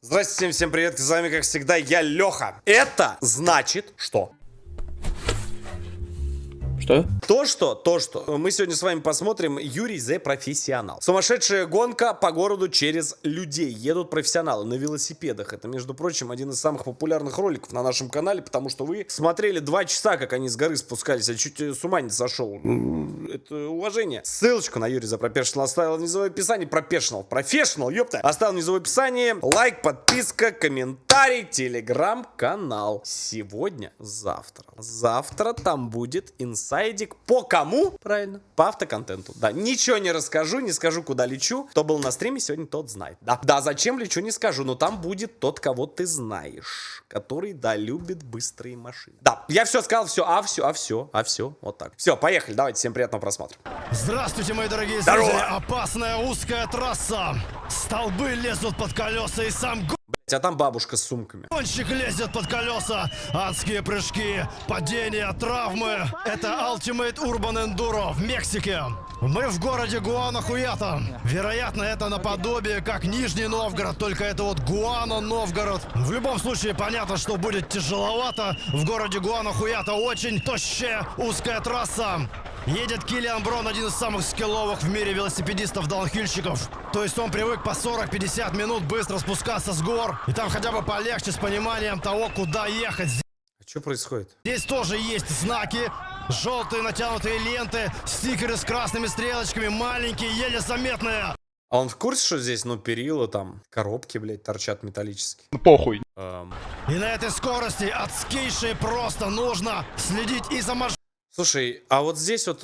Здравствуйте, всем привет, с вами, как всегда, я Леха. Это значит, что? Что? То, что мы сегодня с вами посмотрим Юрий The Профессионал. Сумасшедшая гонка по городу через людей. Едут профессионалы на велосипедах. Это, между прочим, один из самых популярных роликов на нашем канале, потому что вы смотрели 2 часа, как они с горы спускались. Я чуть с ума не сошел. Это уважение. Ссылочку на Юрий The Профессионал оставил внизу в описании. Профессионал, ёпта. Оставил внизу в описании. Лайк, подписка, комментарий, телеграм-канал. Сегодня, завтра там будет инсайдик по кому? Правильно, по автоконтенту. Да, ничего не расскажу, не скажу, куда лечу. Кто был на стриме сегодня, тот знает. Да, зачем лечу, не скажу, но там будет тот, кого ты знаешь, который, да, любит быстрые машины. Да, я все сказал, все, вот так. Все, поехали, давайте, всем приятного просмотра. Здравствуйте, мои дорогие зрители. Опасная узкая трасса. Столбы лезут под колеса и сам А там бабушка с сумками. гонщик лезет под колеса. Адские прыжки, падения, травмы. Это Ultimate Urban Enduro в Мексике. Мы в городе Гуанахуято. Вероятно, это наподобие как Нижний Новгород, только это вот Гуано-Новгород. В любом случае, понятно, что будет тяжеловато. В городе Гуанахуято очень тощая узкая трасса. Едет Киллиан Брон, один из самых скилловых в мире велосипедистов-даунхильщиков. То есть он привык по 40-50 минут быстро спускаться с гор. И там хотя бы полегче с пониманием того, куда ехать. А что происходит? Здесь тоже есть знаки. Желтые натянутые ленты, стикеры с красными стрелочками, маленькие, еле заметные. А он в курсе, что здесь, перила там, коробки, блядь, торчат металлические? Ну похуй. И на этой скорости отскейшей просто нужно следить и за Слушай, а вот здесь вот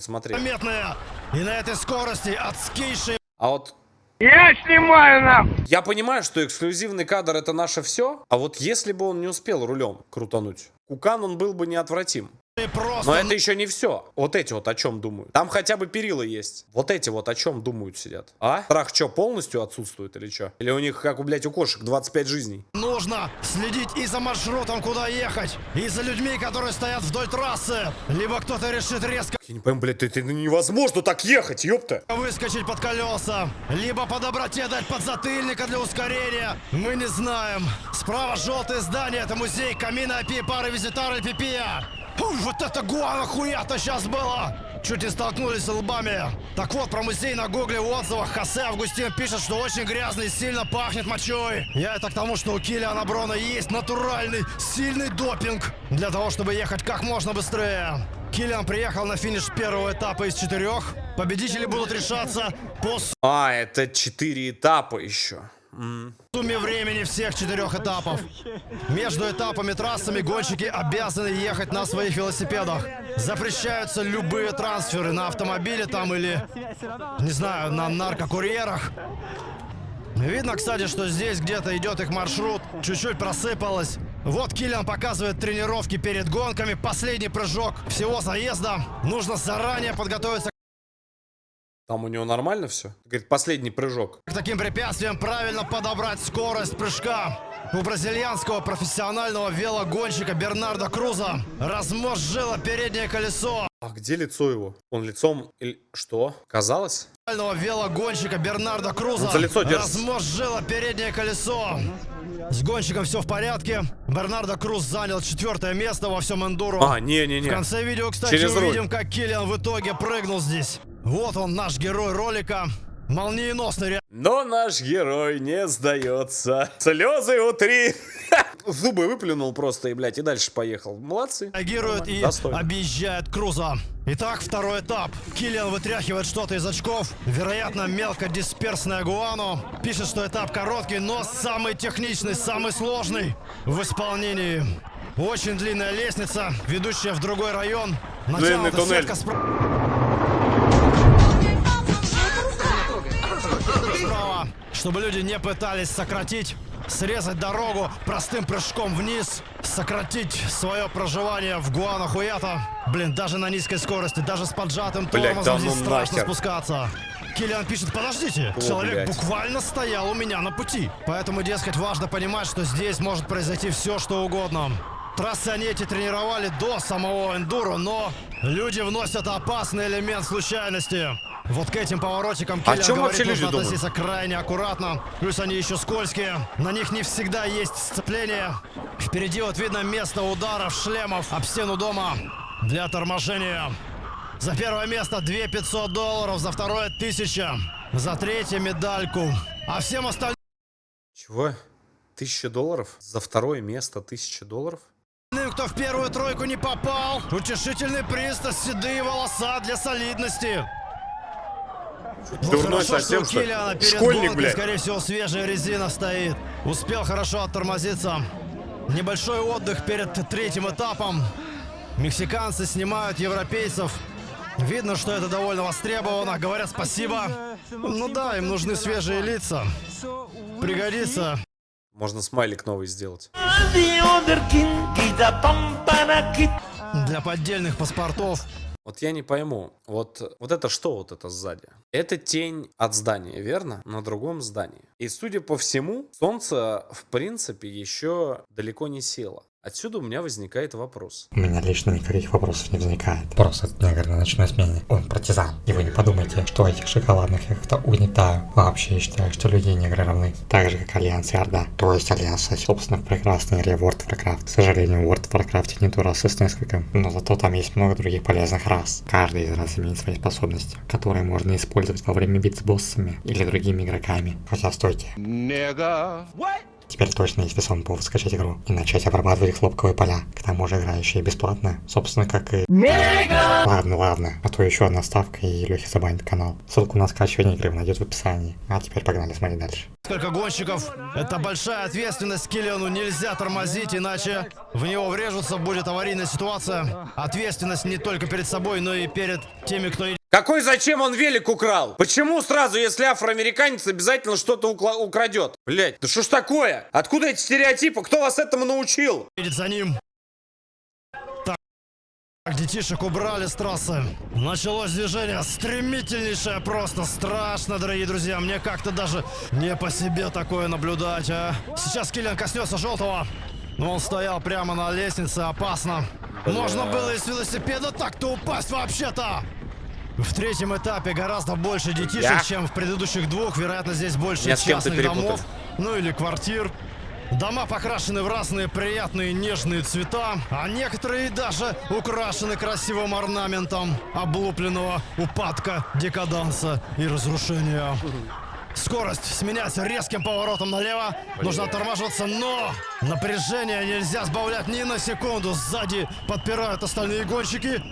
смотри. заметные. И на этой скорости отскейшей. А вот Я снимаю нахуй! я понимаю, что эксклюзивный кадр это наше все, а вот если бы он не успел рулем крутануть, Кукан он был бы неотвратим. Просто Но это еще не все. Вот эти вот о чем думают. Там хотя бы перила есть. Вот эти вот о чем думают сидят. А? Страх что, полностью отсутствует или что? Или у них, как у, блядь, у кошек, 25 жизней? нужно следить и за маршрутом, куда ехать, и за людьми, которые стоят вдоль трассы. Либо кто-то решит резко Я не пойму, блядь, это невозможно так ехать, ёпта. выскочить под колеса, либо по доброте дать подзатыльника для ускорения. Мы не знаем. Справа желтое здание, это музей Камина Апи Пары Визитары Пипия. Вот это Гуанахуято сейчас было! Чуть не столкнулись лбами. Так вот, про музей на гугле в отзывах Хосе Августин пишет, что очень грязный и сильно пахнет мочой. Я это к тому, что у Киллиана Брона есть натуральный, сильный допинг для того, чтобы ехать как можно быстрее. Киллиан приехал на финиш первого этапа из 4. Победители будут решаться по А, это 4 этапа еще. сумме времени всех 4 этапов. Между этапами трассами гонщики обязаны ехать на своих велосипедах. Запрещаются любые трансферы на автомобиле там или, не знаю, на наркокурьерах. Видно, кстати, что здесь где-то идет их маршрут. Чуть-чуть просыпалось. Вот Киллиан показывает тренировки перед гонками. Последний прыжок всего заезда. Нужно заранее подготовиться Там у него нормально все? Говорит, последний прыжок. к таким препятствиям, правильно подобрать скорость прыжка. У бразильянского профессионального велогонщика Бернардо Круза размозжило переднее колесо. А где лицо его? Он лицом или что? Казалось? Велогонщика Бернардо Круза Он за лицо держится. размозжило переднее колесо. С гонщиком все в порядке. Бернардо Круз занял 4 место во всем эндуро. А, не-не-не. В конце видео, кстати, Через руль. увидим, как Киллиан в итоге прыгнул здесь. Вот он, наш герой ролика. Молниеносный Но наш герой не сдается. Слезы утри. Зубы выплюнул просто и, блядь, и дальше поехал. Молодцы. реагирует и Достойно. объезжает Круза. Итак, второй этап. Киллиан вытряхивает что-то из очков. Вероятно, мелкодисперсное гуано. Пишет, что этап короткий, но самый техничный, самый сложный в исполнении. Очень длинная лестница, ведущая в другой район. Длинный Натянута туннель. сетка справа. Чтобы люди не пытались срезать дорогу простым прыжком вниз, сократить свое проживание в Гуанахуято. Блин, даже на низкой скорости, даже с поджатым Блядь, тормозом да ну здесь страшно нахер. спускаться. Киллиан пишет, подождите, человек блядь. буквально стоял у меня на пути. Поэтому, дескать, важно понимать, что здесь может произойти все, что угодно. Трассы они эти тренировали до самого эндуро, но люди вносят опасный элемент случайности. Вот к этим поворотикам О Киллиан чем говорит, вообще люди нужно думают? относиться крайне аккуратно. Плюс они еще скользкие. На них не всегда есть сцепление. Впереди вот видно место ударов шлемов об стену дома для торможения. За первое место $2500, за второе 1000, за третье медальку. А всем остальным, Чего? $1000? За второе место $1000? кто в первую тройку не попал, утешительный приз — седые волоса для солидности. Дурной Хорошо, совсем, что у что ли? Киллиана перед Школьник, гонкой, блядь. скорее всего, свежая резина стоит. Успел хорошо оттормозиться. Небольшой отдых перед третьим этапом. Мексиканцы снимают европейцев. Видно, что это довольно востребовано. Говорят спасибо. Ну да, им нужны свежие лица. Пригодится. Можно смайлик новый сделать. Для поддельных паспортов. Вот я не пойму, вот это что вот это сзади? Это тень от здания, верно? На другом здании. И судя по всему, солнце в принципе еще далеко не село. Отсюда у меня возникает вопрос. У меня лично никаких вопросов не возникает. Просто этот негр на ночной смене. Он партизан. И вы не подумайте, что этих шоколадных я как-то угнетаю. Вообще, я считаю, что люди и негры равны. Так же, как Альянс и Орда. То есть Альянс, собственно, в прекрасной игре World of Warcraft. К сожалению, в World of Warcraft нету расы с несколько. Но зато там есть много других полезных рас. Каждый из рас имеет свои способности, которые можно использовать во время бит с боссами или другими игроками. Хотя, стойте. Теперь точно есть весомый повод скачать игру и начать обрабатывать хлопковые поля. К тому же игра еще и бесплатная. Собственно, как и... Ладно. А то еще одна ставка и Лехи забанит канал. Ссылку на скачивание игры найдет в описании. А теперь погнали смотреть дальше. Несколько гонщиков. Это большая ответственность. Киллиану нельзя тормозить, иначе в него врежутся, будет аварийная ситуация. Ответственность не только перед собой, но и перед теми, кто Какой зачем он велик украл? Почему сразу, если афроамериканец, обязательно что-то украдет? Блять, да что ж такое? Откуда эти стереотипы? Кто вас этому научил? едет за ним. Так, детишек убрали с трассы. Началось движение стремительнейшее, просто страшно, дорогие друзья. Мне как-то даже не по себе такое наблюдать, а. Сейчас Киллиан коснется желтого. Но он стоял прямо на лестнице, опасно. Можно было из велосипеда так-то упасть вообще-то. В третьем этапе гораздо больше детишек, чем в предыдущих двух. Вероятно, здесь больше Меня с кем-то частных перепутали. домов. Ну или квартир. Дома покрашены в разные приятные нежные цвета, а некоторые даже украшены красивым орнаментом облупленного упадка, декаданса и разрушения. Скорость сменяется резким поворотом налево. Нужно торможиться, но напряжение нельзя сбавлять ни на секунду. Сзади подпирают остальные гонщики.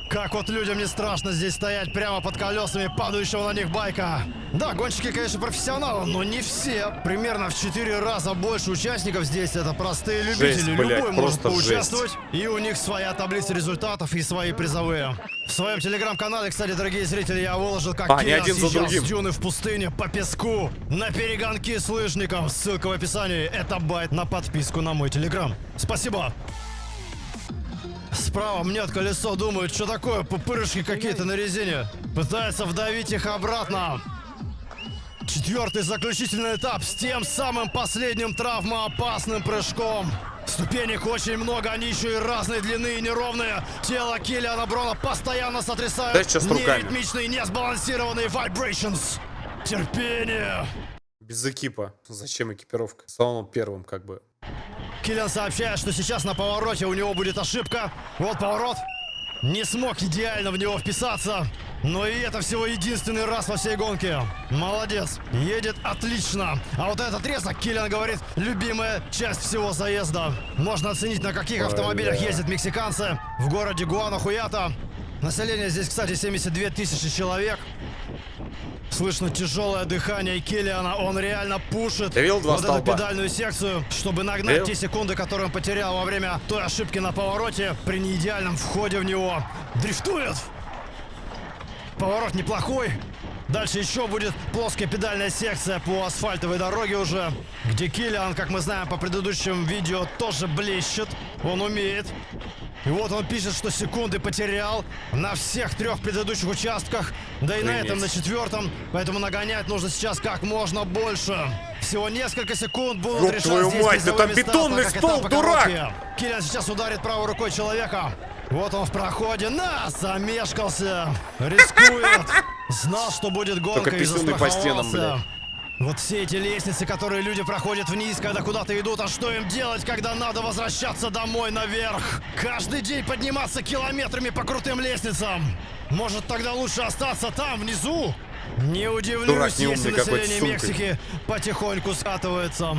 Как вот людям не страшно здесь стоять прямо под колесами падающего на них байка. Да, гонщики, конечно, профессионалы, но не все. Примерно в 4 раза больше участников здесь это простые любители. Жесть, блядь, Любой может просто поучаствовать. И у них своя таблица результатов и свои призовые. В своем телеграм-канале, кстати, дорогие зрители, я выложил, как они Киллиан один за съезжал другим. с дюны в пустыне по песку на перегонки с лыжником. Ссылка в описании. Это байт на подписку на мой телеграм. Спасибо. Справа мнет колесо, думает, что такое, пупырышки какие-то на резине. Пытается вдавить их обратно. Четвертый заключительный этап с тем самым последним травмоопасным прыжком. Ступенек очень много, они еще и разной длины и неровные. Тело Киллиана Брона постоянно сотрясают Дай сейчас руками. неритмичные, несбалансированные vibrations. Терпение. Без экипа. Зачем экипировка? Самым первым как бы. Киллиан сообщает, что сейчас на повороте у него будет ошибка. Вот поворот. Не смог идеально в него вписаться. Но и это всего единственный раз во всей гонке. Молодец. Едет отлично. А вот этот отрезок, Киллиан говорит, любимая часть всего заезда. Можно оценить, на каких автомобилях ездят мексиканцы в городе Гуанахуято. Население здесь, кстати, 72 тысячи человек. Слышно тяжелое дыхание Киллиана, он реально пушит Ты видел два вот столба? эту педальную секцию, чтобы нагнать Видел? те секунды, которые он потерял во время той ошибки на повороте при неидеальном входе в него. Дрифтует! Поворот неплохой. Дальше еще будет плоская педальная секция по асфальтовой дороге уже, где Киллиан, как мы знаем по предыдущим видео, тоже блещет. Он умеет. И вот он пишет, что секунды потерял на всех 3 предыдущих участках, да и на Охренеть. этом, на 4-м. Поэтому нагонять нужно сейчас как можно больше. Всего несколько секунд будут Ёб решать твою здесь мать, призовые да там места, бетонный так как столб, этапы дурак! короткие. Киллиан сейчас ударит правой рукой человека. Вот он в проходе. Замешкался. Рискует. Знал, что будет гонка, Только и писюны по стенам, застраховался. Вот все эти лестницы, которые люди проходят вниз, когда куда-то идут, а что им делать, когда надо возвращаться домой наверх? Каждый день подниматься километрами по крутым лестницам. Может, тогда лучше остаться там, внизу? Не Дурак удивлюсь, неумный если какой-то население с сумкой. Мексики потихоньку скатывается.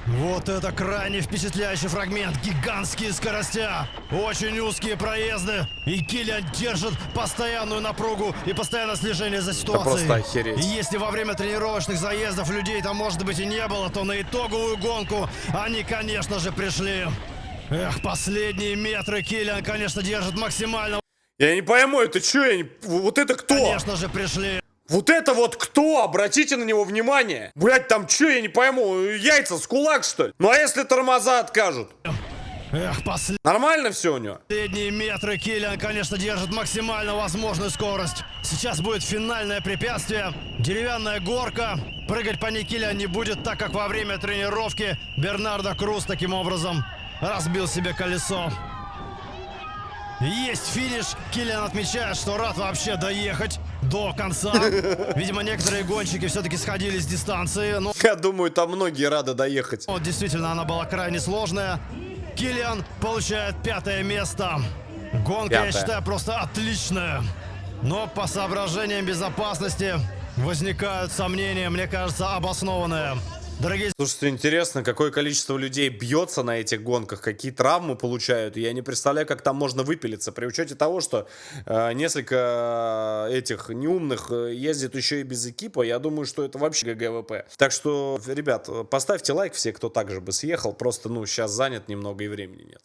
Вот это крайне впечатляющий фрагмент. Гигантские скоростя, очень узкие проезды. И Киллиан держит постоянную напругу и постоянное слежение за ситуацией. просто охереть. И если во время тренировочных заездов людей там, может быть, и не было, то на итоговую гонку они, конечно же, пришли. Эх, последние метры Киллиан, конечно, держит максимально. Я не пойму, это что? Вот это кто? Конечно же, пришли. Вот это вот кто? Обратите на него внимание. Блять, там что, я не пойму, яйца с кулак, что ли? Ну а если тормоза откажут? Эх, Нормально все у него? последние метры Киллиан, конечно, держит максимально возможную скорость. Сейчас будет финальное препятствие. Деревянная горка. Прыгать по ней Киллиан не будет, так как во время тренировки Бернардо Круз таким образом разбил себе колесо. Есть финиш. Киллиан отмечает, что рад вообще доехать до конца. Видимо, некоторые гонщики все-таки сходили с дистанции. Но Я думаю, там многие рады доехать. вот, действительно, она была крайне сложная. Киллиан получает 5-е место. Гонка, я 5-е. считаю, просто отличная. Но по соображениям безопасности возникают сомнения, мне кажется, обоснованные. Дорогие Слушайте, интересно, какое количество людей бьется на этих гонках, какие травмы получают. Я не представляю, как там можно выпилиться. При учете того, что несколько этих неумных ездит еще и без экипа, я думаю, что это вообще ГГВП. Так что, ребят, поставьте лайк все, кто также бы съехал. Просто, ну, сейчас занят немного и времени нет.